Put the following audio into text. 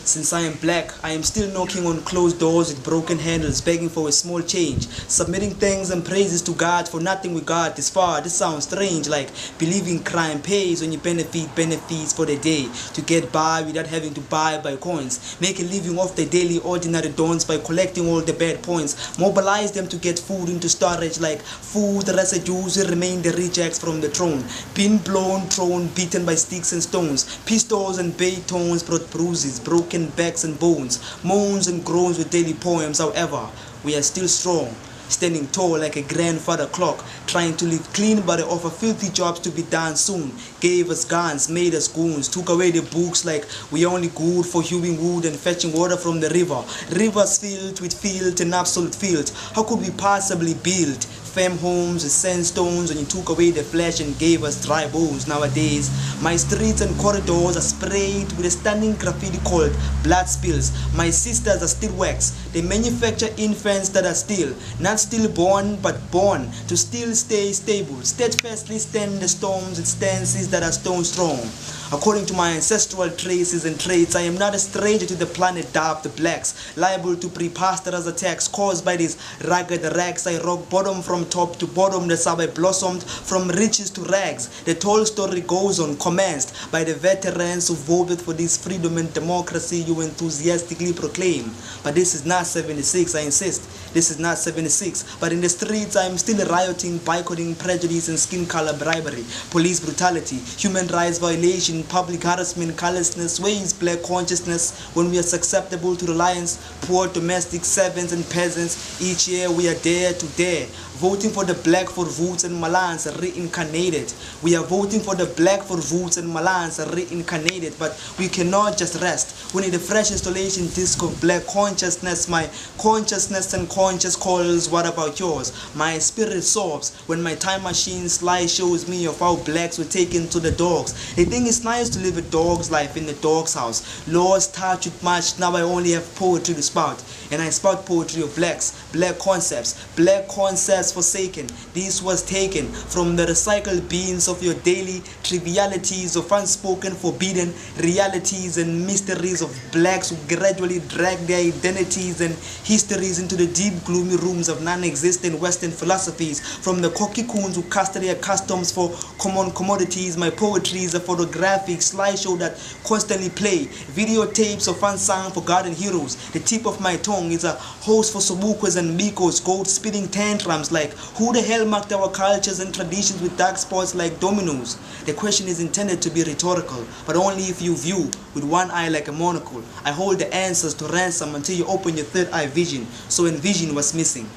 Since I am black, I am still knocking on closed doors with broken handles, begging for a small change, submitting thanks and praises to God for nothing we got this far. This sounds strange, like believing crime pays when you benefits for the day, to get by without having to buy coins, make a living off the daily ordinary dawns by collecting all the bad points, mobilize them to get food into storage like food residues will remain the rejects from the throne, been blown, thrown, beaten by sticks and stones, pistols and batons brought bruises, broken backs and bones, moans and groans with daily poems. However, we are still strong, standing tall like a grandfather clock, trying to live clean but they offer filthy jobs to be done soon, gave us guns, made us goons, took away the books like we only good for hewing wood and fetching water from the river, rivers filled with filth and absolute filth. How could we possibly build fam homes with sandstones when you took away the flesh and gave us dry bones? Nowadays, my streets and corridors are sprayed with a stunning graffiti called blood spills. My sisters are still wax. They manufacture infants that are still, not stillborn, but born to still stay stable, steadfastly stand the storms with stances that are stone strong. According to my ancestral traces and traits, I am not a stranger to the planet dubbed the blacks, liable to preposterous attacks caused by these ragged rags. I rock bottom from top to bottom, that's how I blossomed from riches to rags. The tall story goes on, commenced by the veterans who voted for this freedom and democracy you enthusiastically proclaim. But this is not 76, I insist. This is not 76, but in the streets I am still rioting, boycotting, prejudice and skin color bribery, police brutality, human rights violation, public harassment, callousness, ways black consciousness when we are susceptible to reliance, poor domestic servants and peasants. Each year we are dare to dare, voting for the black for votes and malans reincarnated. We are voting for the black for votes and malans reincarnated, but we cannot just rest. We need a fresh installation disc of black consciousness. My consciousness and conscious calls, what about yours? My spirit sobs when my time machine slide shows me of how blacks were taken to the dogs. They think it's nice to live a dog's life in the dog's house. Laws touch with much, now I only have poetry to spout. And I spout poetry of blacks, black concepts forsaken. This was taken from the recycled beans of your daily trivialities of unspoken forbidden realities and mysteries of blacks who gradually drag their identities and histories into the deep gloomy rooms of non-existent Western philosophies. From the cocky coons who cast their customs for common commodities, my poetry is a photographic slideshow that constantly play videotapes of unsung forgotten heroes. The tip of my tongue is a host for sobukwas and mikos, gold spitting tantrums like who the hell marked our cultures and traditions with dark spots like dominoes. The question is intended to be rhetorical, but only if you view with one eye like a monocle. I hold the answers to ransom until you open your third eye vision, so envision what's missing.